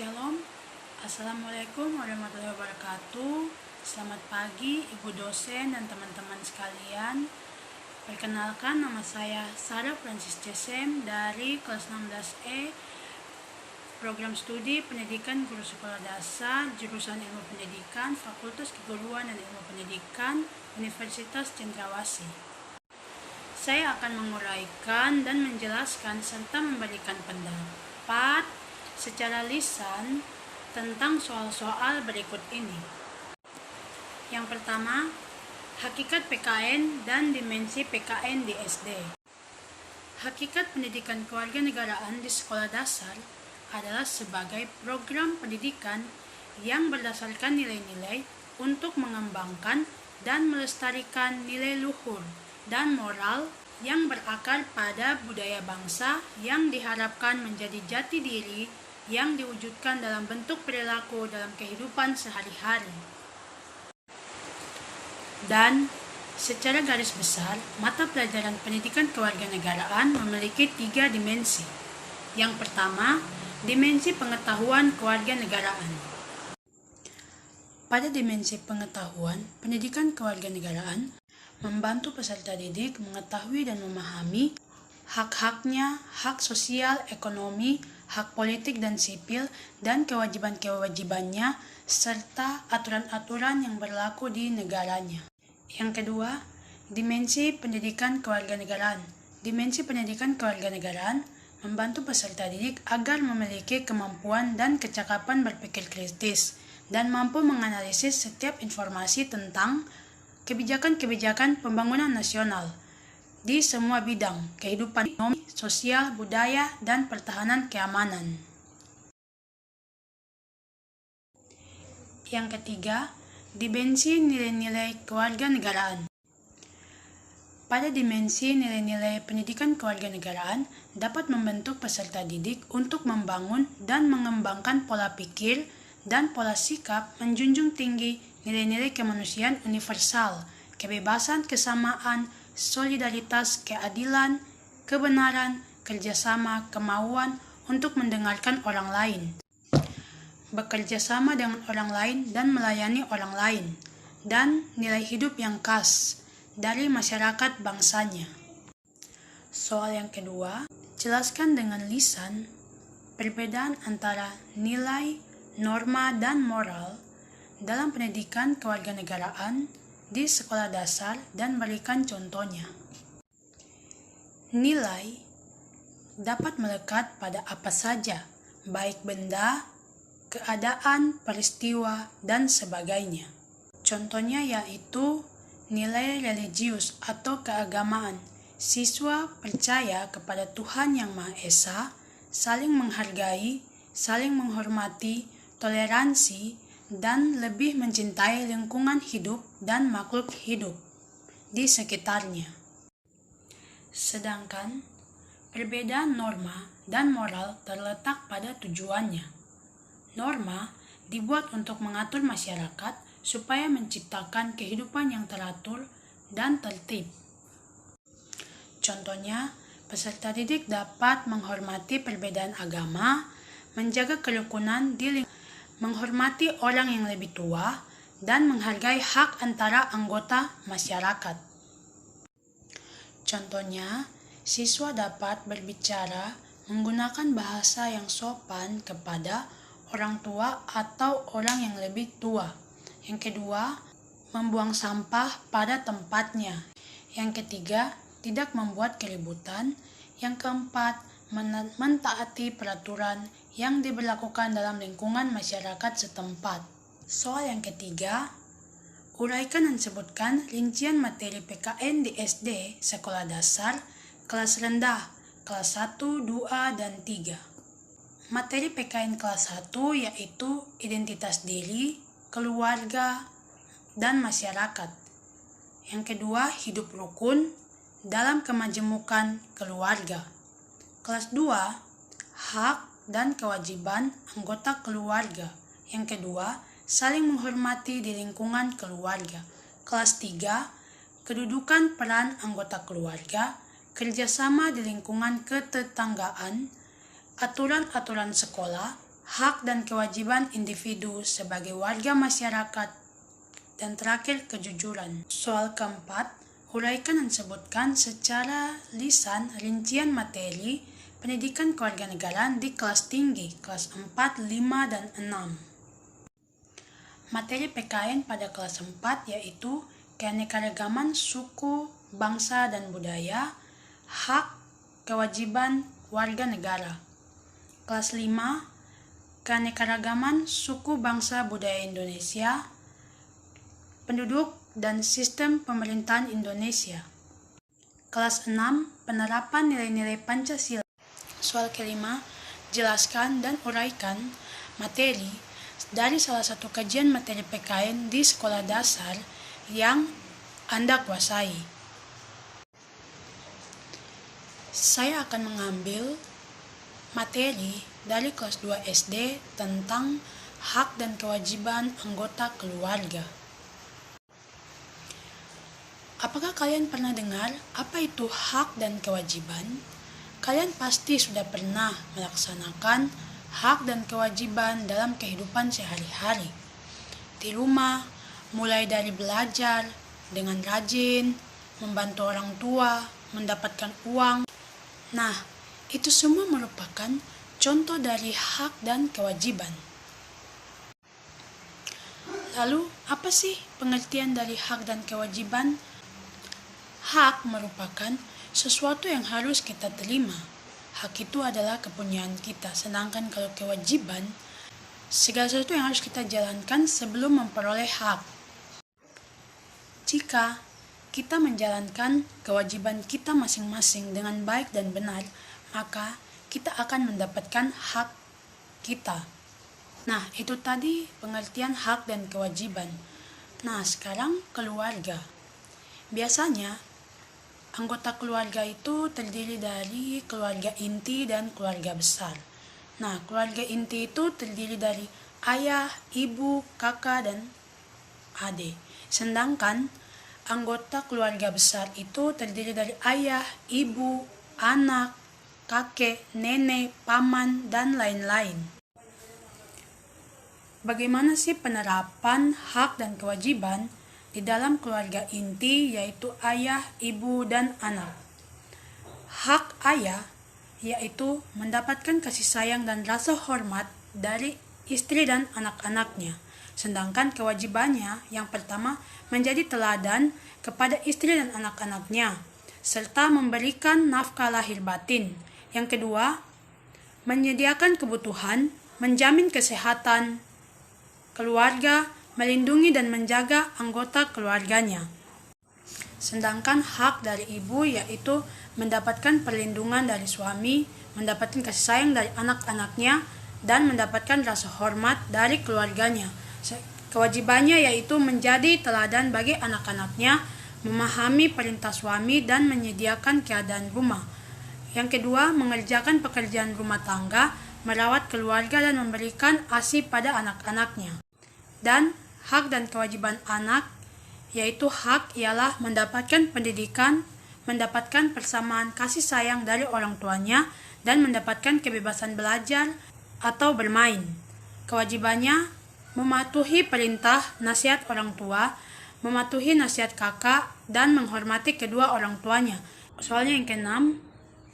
Shalom, Assalamualaikum warahmatullahi wabarakatuh. Selamat pagi Ibu dosen dan teman-teman sekalian. Perkenalkan, nama saya Sarah Francis Jesem dari kelas 16E Program Studi Pendidikan Guru Sekolah Dasar, Jurusan Ilmu Pendidikan, Fakultas Keguruan dan Ilmu Pendidikan, Universitas Cendrawasih. Saya akan menguraikan dan menjelaskan serta memberikan pendapat secara lisan tentang soal-soal berikut ini. Yang pertama, hakikat PKN dan dimensi PKN di SD. Hakikat pendidikan kewarganegaraan di sekolah dasar adalah sebagai program pendidikan yang berdasarkan nilai-nilai untuk mengembangkan dan melestarikan nilai luhur dan moral yang berakar pada budaya bangsa yang diharapkan menjadi jati diri yang diwujudkan dalam bentuk perilaku dalam kehidupan sehari-hari. Dan secara garis besar, mata pelajaran pendidikan kewarganegaraan memiliki 3 dimensi. Yang pertama, dimensi pengetahuan kewarganegaraan. Pada dimensi pengetahuan, pendidikan kewarganegaraan membantu peserta didik mengetahui dan memahami hak-haknya, hak sosial, ekonomi, hak politik dan sipil, dan kewajiban-kewajibannya, serta aturan-aturan yang berlaku di negaranya. Yang kedua, dimensi pendidikan kewarganegaraan. Dimensi pendidikan kewarganegaraan membantu peserta didik agar memiliki kemampuan dan kecakapan berpikir kritis, dan mampu menganalisis setiap informasi tentang kebijakan-kebijakan pembangunan nasional di semua bidang kehidupan ekonomi, sosial, budaya, dan pertahanan keamanan. Yang ketiga, dimensi nilai-nilai kewarganegaraan. Pada dimensi nilai-nilai pendidikan kewarganegaraan dapat membentuk peserta didik untuk membangun dan mengembangkan pola pikir dan pola sikap menjunjung tinggi nilai-nilai kemanusiaan universal, kebebasan, kesamaan, solidaritas, keadilan, kebenaran, kerjasama, kemauan untuk mendengarkan orang lain, bekerja sama dengan orang lain dan melayani orang lain, dan nilai hidup yang khas dari masyarakat bangsanya. Soal yang kedua, jelaskan dengan lisan perbedaan antara nilai, norma, dan moral dalam pendidikan kewarganegaraan di sekolah dasar dan berikan contohnya. Nilai dapat melekat pada apa saja, baik benda, keadaan, peristiwa, dan sebagainya. Contohnya yaitu nilai religius atau keagamaan. Siswa percaya kepada Tuhan Yang Maha Esa, saling menghargai, saling menghormati, toleransi, dan lebih mencintai lingkungan hidup dan makhluk hidup di sekitarnya. Sedangkan perbedaan norma dan moral terletak pada tujuannya. Norma dibuat untuk mengatur masyarakat supaya menciptakan kehidupan yang teratur dan tertib. Contohnya, peserta didik dapat menghormati perbedaan agama, menjaga kerukunan di lingkungan, menghormati orang yang lebih tua, dan menghargai hak antara anggota masyarakat. Contohnya, siswa dapat berbicara menggunakan bahasa yang sopan kepada orang tua atau orang yang lebih tua. Yang kedua, membuang sampah pada tempatnya. Yang ketiga, tidak membuat keributan. Yang keempat, mentaati peraturan yang diberlakukan dalam lingkungan masyarakat setempat. Soal yang ketiga, uraikan dan sebutkan rincian materi PKN di SD, sekolah dasar, kelas rendah, kelas 1, 2, dan 3. Materi PKN kelas 1 yaitu identitas diri, keluarga, dan masyarakat. Yang kedua, hidup rukun dalam kemajemukan keluarga. Kelas 2, hak dan kewajiban anggota keluarga. Yang kedua, saling menghormati di lingkungan keluarga. Kelas 3, kedudukan peran anggota keluarga, kerjasama di lingkungan ketetanggaan, aturan-aturan sekolah, hak dan kewajiban individu sebagai warga masyarakat, dan terakhir kejujuran. Soal keempat, uraikan dan sebutkan secara lisan rincian materi pendidikan kewarganegaraan di kelas tinggi, kelas 4, 5, dan 6. Materi PKN pada kelas 4 yaitu keanekaragaman suku, bangsa, dan budaya, hak, kewajiban warga negara. Kelas 5, keanekaragaman suku, bangsa, budaya Indonesia, penduduk dan sistem pemerintahan Indonesia. Kelas 6, penerapan nilai-nilai Pancasila. Soal kelima, jelaskan dan uraikan materi dari salah satu kajian materi PKN di sekolah dasar yang Anda kuasai. Saya akan mengambil materi dari kelas 2 SD tentang hak dan kewajiban anggota keluarga. Apakah kalian pernah dengar apa itu hak dan kewajiban? Kalian pasti sudah pernah melaksanakan hak dan kewajiban dalam kehidupan sehari-hari. Di rumah, mulai dari belajar dengan rajin, membantu orang tua, mendapatkan uang. Nah, itu semua merupakan contoh dari hak dan kewajiban. Lalu, apa sih pengertian dari hak dan kewajiban? Hak merupakan sesuatu yang harus kita terima. Hak itu adalah kepunyaan kita, sedangkan kalau kewajiban, segala sesuatu yang harus kita jalankan sebelum memperoleh hak. Jika kita menjalankan kewajiban kita masing-masing dengan baik dan benar, maka kita akan mendapatkan hak kita. Nah, itu tadi pengertian hak dan kewajiban. Nah, sekarang keluarga. Biasanya, anggota keluarga itu terdiri dari keluarga inti dan keluarga besar. Nah, keluarga inti itu terdiri dari ayah, ibu, kakak, dan adik. Sedangkan anggota keluarga besar itu terdiri dari ayah, ibu, anak, kakek, nenek, paman, dan lain-lain. Bagaimana sih penerapan hak dan kewajiban di dalam keluarga inti, yaitu ayah, ibu, dan anak? Hak ayah yaitu mendapatkan kasih sayang dan rasa hormat dari istri dan anak-anaknya. Sedangkan kewajibannya yang pertama menjadi teladan kepada istri dan anak-anaknya, serta memberikan nafkah lahir batin. Yang kedua, menyediakan kebutuhan, menjamin kesehatan keluarga, melindungi dan menjaga anggota keluarganya. Sedangkan hak dari ibu yaitu mendapatkan perlindungan dari suami, mendapatkan kasih sayang dari anak-anaknya, dan mendapatkan rasa hormat dari keluarganya. Kewajibannya yaitu menjadi teladan bagi anak-anaknya, memahami perintah suami, dan menyediakan keadaan rumah. Yang kedua, mengerjakan pekerjaan rumah tangga, merawat keluarga, dan memberikan ASI pada anak-anaknya. Dan hak dan kewajiban anak yaitu hak ialah mendapatkan pendidikan, mendapatkan persamaan kasih sayang dari orang tuanya, dan mendapatkan kebebasan belajar atau bermain. Kewajibannya mematuhi perintah nasihat orang tua, mematuhi nasihat kakak, dan menghormati kedua orang tuanya. Soalnya yang keenam,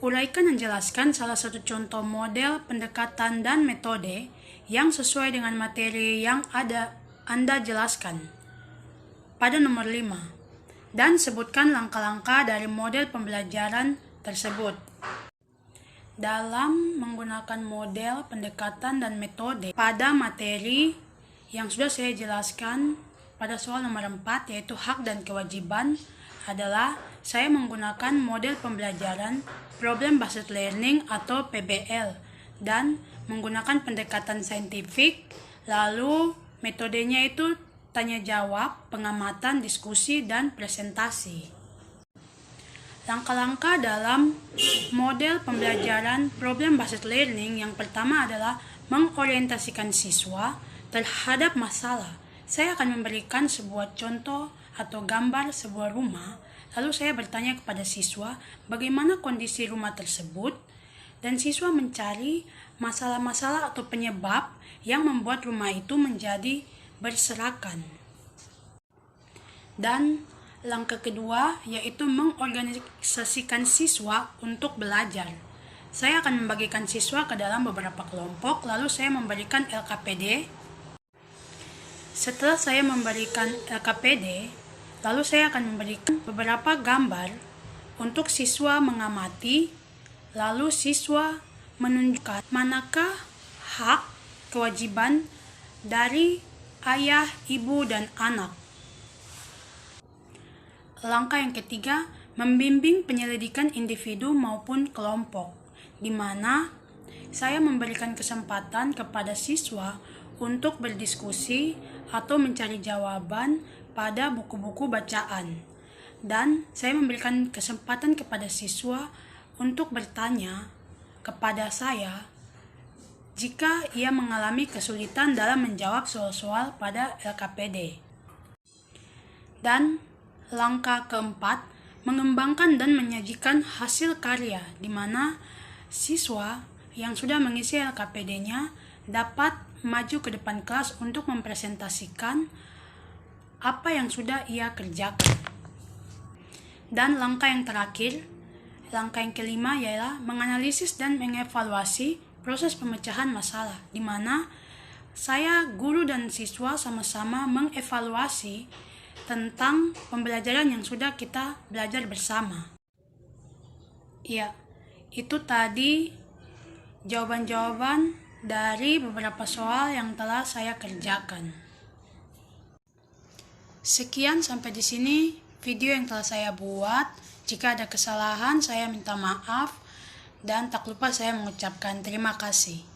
uraikan dan jelaskan salah satu contoh model pendekatan dan metode yang sesuai dengan materi yang Anda jelaskan. Pada nomor 5, dan sebutkan langkah-langkah dari model pembelajaran tersebut. Dalam menggunakan model pendekatan dan metode pada materi yang sudah saya jelaskan pada soal nomor 4, yaitu hak dan kewajiban, adalah saya menggunakan model pembelajaran Problem Based Learning atau PBL dan menggunakan pendekatan saintifik, lalu metodenya itu tanya jawab, pengamatan, diskusi, dan presentasi. Langkah-langkah dalam model pembelajaran Problem Based Learning yang pertama adalah mengorientasikan siswa terhadap masalah. Saya akan memberikan sebuah contoh atau gambar sebuah rumah, lalu saya bertanya kepada siswa bagaimana kondisi rumah tersebut, dan siswa mencari masalah-masalah atau penyebab yang membuat rumah itu menjadi berserakan. Dan langkah kedua yaitu mengorganisasikan siswa untuk belajar. Saya akan membagikan siswa ke dalam beberapa kelompok, lalu saya memberikan LKPD. Setelah saya memberikan LKPD, lalu saya akan memberikan beberapa gambar untuk siswa mengamati, lalu siswa menunjukkan manakah hak, kewajiban dari ayah, ibu, dan anak. Langkah yang ketiga, membimbing penyelidikan individu maupun kelompok, di mana saya memberikan kesempatan kepada siswa untuk berdiskusi atau mencari jawaban pada buku-buku bacaan. Dan saya memberikan kesempatan kepada siswa untuk bertanya kepada saya jika ia mengalami kesulitan dalam menjawab soal-soal pada LKPD. Dan langkah keempat, mengembangkan dan menyajikan hasil karya, di mana siswa yang sudah mengisi LKPD-nya dapat maju ke depan kelas untuk mempresentasikan apa yang sudah ia kerjakan. Dan langkah yang terakhir, langkah yang kelima ialah menganalisis dan mengevaluasi proses pemecahan masalah, di mana saya, guru dan siswa sama-sama mengevaluasi tentang pembelajaran yang sudah kita belajar bersama. Ya, itu tadi jawaban-jawaban dari beberapa soal yang telah saya kerjakan. Sekian sampai di sini video yang telah saya buat. Jika ada kesalahan, saya minta maaf dan tak lupa saya mengucapkan terima kasih.